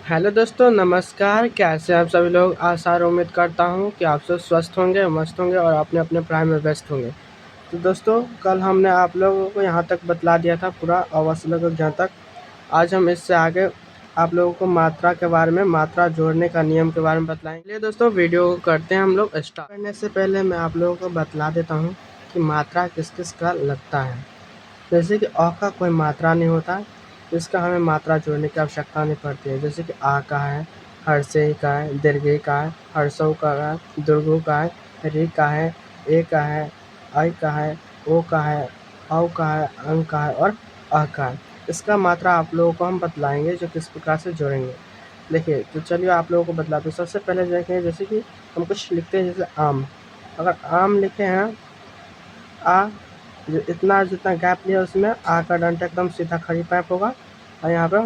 Hello दोस्तों, नमस्कार। कैसे हैं आप सभी लोग? आशा और उम्मीद करता हूँ कि आप सब स्वस्थ होंगे, मस्त होंगे और अपने अपने पढ़ाई में व्यस्त होंगे। तो दोस्तों, कल हमने आप लोगों को यहाँ तक बतला दिया था पूरा अ से लेकर ज तक। आज हम इससे आगे आप लोगों को मात्रा के बारे में, मात्रा जोड़ने का नियम के बारे में बतलाएंगे। चलिए दोस्तों, वीडियो को करते हैं हम लोग स्टार्ट। करने से पहले मैं आप लोगों को बतला देता हूँ कि मात्रा किस किस का लगता है। जैसे कि अ का कोई मात्रा नहीं होता, इसका हमें मात्रा जोड़ने की आवश्यकता नहीं पड़ती है। जैसे कि आ का है, हर्षेय का है, दीर्घई का है, हर्षऊ का है, दीर्घऊ का है, ऋ का है, ए का है, ऐ का है, ओ का है, औ का है, अं का है और अ का है। इसका मात्रा आप लोगों को हम बतलाएंगे जो किस प्रकार से जोड़ेंगे। देखिए, तो चलिए आप लोगों को बतलाते हैं। सबसे पहले देखें, जैसे कि हम कुछ लिखते हैं, जैसे आम। अगर आम लिखे हैं, आ इतना जितना गैप लिया उसमें आ का डंटा एकदम सीधा खड़ी पाइप होगा और यहाँ पे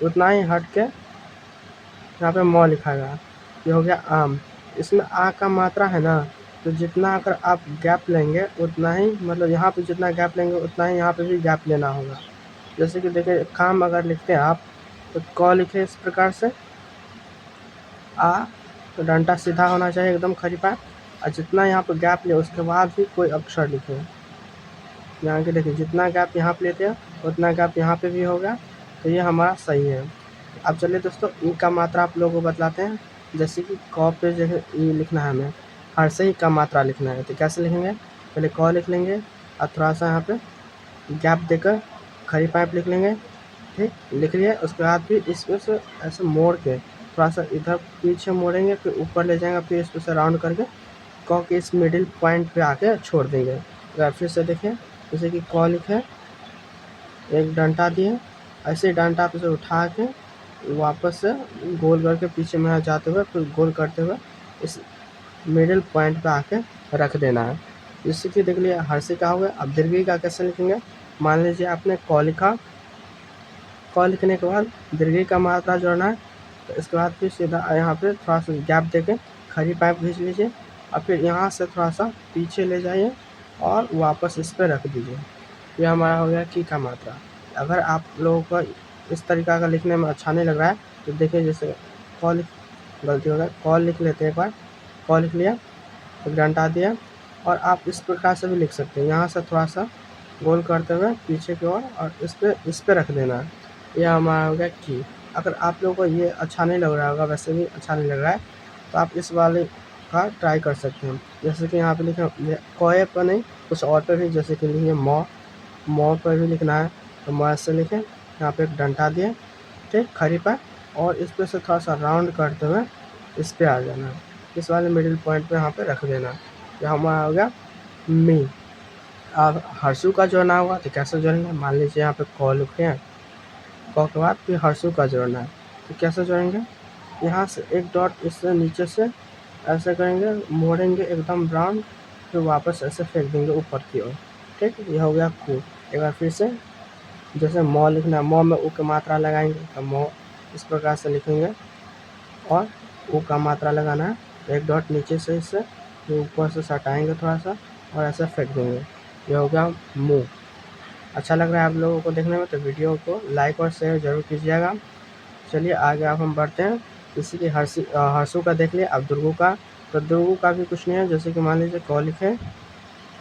उतना ही हट के यहाँ पे म लिखा गया। ये हो गया आम। इसमें आ का मात्रा है ना, तो जितना अगर आप गैप लेंगे उतना ही, मतलब यहाँ पे जितना गैप लेंगे उतना ही यहाँ पे भी गैप लेना होगा। जैसे कि देखिए, काम अगर लिखते हैं आप, तो क लिखे इस प्रकार से, आ तो डंटा सीधा होना चाहिए एकदम खड़ी पाइप, और जितना यहाँ पे गैप ले उसके बाद भी कोई अक्षर लिखे। यहाँ के देखिए, जितना गैप यहाँ पे लेते हैं उतना गैप यहाँ पे भी होगा, तो ये हमारा सही है। अब चलिए दोस्तों, ई का मात्रा आप लोगों को बतलाते हैं। जैसे कि क पे जो है ई लिखना है हमें, हर से ही का मात्रा लिखना है। तो कैसे लिखेंगे? पहले क लिख लेंगे और थोड़ा सा यहाँ पे गैप देकर खड़ी पाइप लिख लेंगे। ठीक, लिख लिया। उसके बाद फिर इसमें से ऐसे मोड़ के थोड़ा सा इधर पीछे मोड़ेंगे, फिर ऊपर ले जाएंगे, फिर इसमें से राउंड करके क के इस मिडिल पॉइंट पे आके छोड़ देंगे। अगर फिर से देखें, जैसे कि क लिखे, एक डंटा दिए, ऐसे डंटा पे से उठा के वापस से गोल करके पीछे में जाते हुए फिर गोल करते हुए इस मिडिल पॉइंट पे आके रख देना है। जिससे कि देख लिया हर्षी का हो गया। अब दीर्घई का कैसे लिखेंगे? मान लीजिए आपने क लिखा, क लिखने के बाद दीर्घई का मात्रा जोड़ना है, तो इसके बाद फिर सीधा यहाँ पे थोड़ा सा गैप देके खड़ी पाइप खींच लीजिए और फिर यहाँ से थोड़ा सा पीछे ले जाइए और वापस इस पर रख दीजिए। ये हमारा हो गया की का मात्रा। अगर आप लोगों को इस तरीका का लिखने में अच्छा नहीं लग रहा है, तो देखिए, जैसे क लिख, गलती हो गया, क लिख लेते हैं एक बार। क लिख लिया, एक डंडा दिया, और आप इस प्रकार से भी लिख सकते हैं। यहाँ से थोड़ा सा गोल करते हुए पीछे की ओर और इस पे रख देना है। यह हमारा हो गया की। अगर आप लोगों को ये अच्छा नहीं लग रहा होगा, वैसे भी अच्छा नहीं लग रहा है, तो आप इस वाले का ट्राई कर सकते हैं। जैसे कि यहाँ पे लिखे कोए पर नहीं, कुछ और पे भी, जैसे कि लिखिए म पर भी लिखना है, तो म से लिखें, यहाँ पे एक डंडा दिए, ठीक, खड़ी पर, और इस पे से थोड़ा सा राउंड करते हुए इस पे आ जाना है। इस वाले मिडिल पॉइंट पे यहाँ पे रख देना। यह हमारा हो गया मी। अब हर्षू का जोड़ना होगा, तो कैसे जोड़ेंगे? मान लीजिए यहाँ पे क लिखे हैं, क के बाद फिर हर्षू का जोड़ना है, तो कैसे जोड़ेंगे? यहाँ से एक डॉट इससे नीचे से ऐसे करेंगे, मोड़ेंगे एकदम राउंड, फिर वापस ऐसे फेंक देंगे ऊपर की ओर। ठीक, ये हो गया कू। एक बार फिर से, जैसे म लिखना है, म में ऊ की मात्रा लगाएंगे, तो म इस प्रकार से लिखेंगे और ऊ का मात्रा लगाना है। एक डॉट नीचे से इससे ऊपर से सटाएंगे थोड़ा सा और ऐसे फेंक देंगे। ये हो गया मुँह। अच्छा लग रहा है आप लोगों को देखने में, तो वीडियो को लाइक और शेयर जरूर कीजिएगा। चलिए आगे अब हम बढ़ते हैं। जैसे कि हर्षू का देख लिया। अब दुर्गू का, तो दुर्गू का भी कुछ नहीं है। जैसे कि मान लीजिए क लिखे,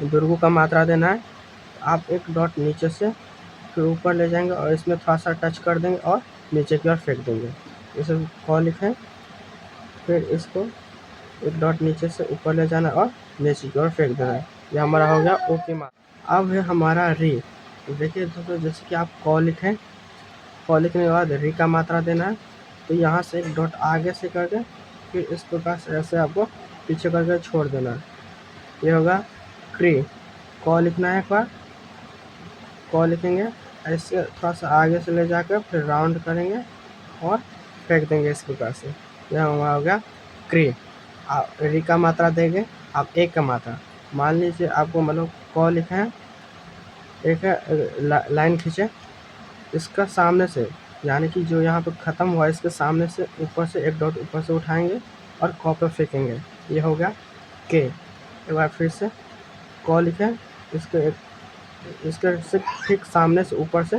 दुर्गू का मात्रा देना है, तो आप एक डॉट नीचे से फिर ऊपर ले जाएंगे और इसमें थोड़ा सा टच कर देंगे और नीचे की ओर फेंक देंगे। जैसे क लिखें, फिर इसको एक डॉट नीचे से ऊपर ले जाना और नीचे की ओर फेंक देना है। यह हमारा हो गया ओ की मात्रा। अब है हमारा री। तो देखिए दोस्तों, जैसे कि आप क लिखें, क लिखने के बाद री का मात्रा देना है, तो यहाँ से एक डॉट आगे से करके फिर इस प्रकार से ऐसे आपको पीछे करके छोड़ देना है। ये होगा क्री। क लिखना है एक बार, क लिखेंगे, ऐसे थोड़ा सा आगे से ले जाकर फिर राउंड करेंगे और फेंक देंगे इस प्रकार से। यह हमारा हो गया क्री। आप री का मात्रा देंगे, आप एक का मात्रा, मान लीजिए आपको मतलब क लिखा है, एक लाइन खींचे, इसका सामने से, यानी कि जो यहाँ पे ख़त्म हुआ इसके सामने से ऊपर से एक डॉट ऊपर से उठाएंगे और क पे फेंकेंगे। ये हो गया के। एक बार फिर से क लिखें, इसके से ठीक सामने से ऊपर से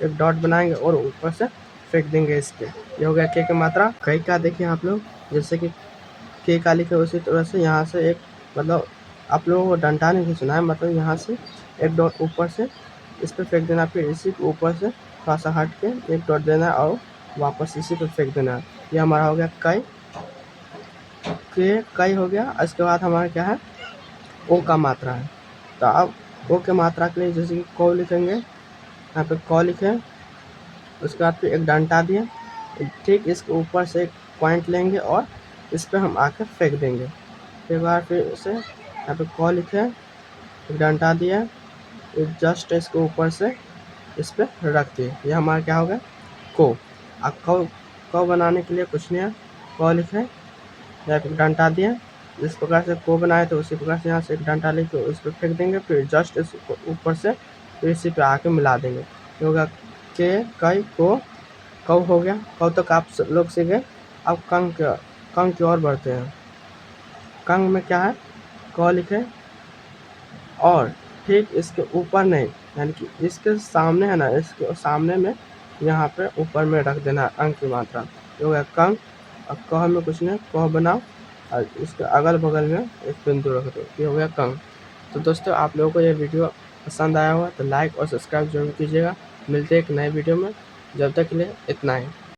एक डॉट बनाएंगे और ऊपर से फेंक देंगे इस पे। ये हो गया के की मात्रा। कई का देखिए आप लोग, जैसे कि के का लिखे उसी तरह से यहाँ से एक मतलब आप लोगों को डंडा नहीं खींचना है, मतलब यहाँ से एक डॉट ऊपर से इस पे फेंक देना, फिर इसी के ऊपर से थोड़ा सा हट के एक डॉट देना है और वापस इसी पे फेंक देना है। ये हमारा हो गया कई। कई हो गया। इसके बाद हमारा क्या है, ओ का मात्रा है। तो अब ओ के मात्रा के लिए जैसे कि को लिखेंगे, यहाँ पे क लिखे, उसके बाद फिर एक डंडा दिए, ठीक इसके ऊपर से एक पॉइंट लेंगे और इस पे हम आके फेंक देंगे। एक बार फिर से यहाँ पे क लिखे, एक डंडा दिया, जस्ट इसके ऊपर से इस पे रख दिए। ये हमारा क्या होगा, को। अब को बनाने के लिए कुछ नहीं है, क लिखे, या फिर डंडा दिए, जिस प्रकार से को बनाए तो उसी प्रकार से यहाँ से एक डंडा लेके उस पर फेंक देंगे, फिर जस्ट इस ऊपर से फिर इसी पे आके मिला देंगे। ये होगा के, कई, को। कौ हो गया। कौ तक आप लोग सीख गए। अब कंग की ओर बढ़ते हैं। कंग में क्या है, क लिखे और ठीक इसके ऊपर नहीं, यानी कि इसके सामने है ना, इसके सामने में यहाँ पे ऊपर में रख देना अंक की मात्रा। ये हो गया कंग। अब कह में कुछ नहीं, कह बनाओ और इसके अगल बगल में एक बिंदु रख दो। ये हो गया कंग। तो दोस्तों आप लोगों को ये वीडियो पसंद आया हुआ तो लाइक और सब्सक्राइब जरूर कीजिएगा। मिलते हैं एक नए वीडियो में, जब तक के लिए इतना ही।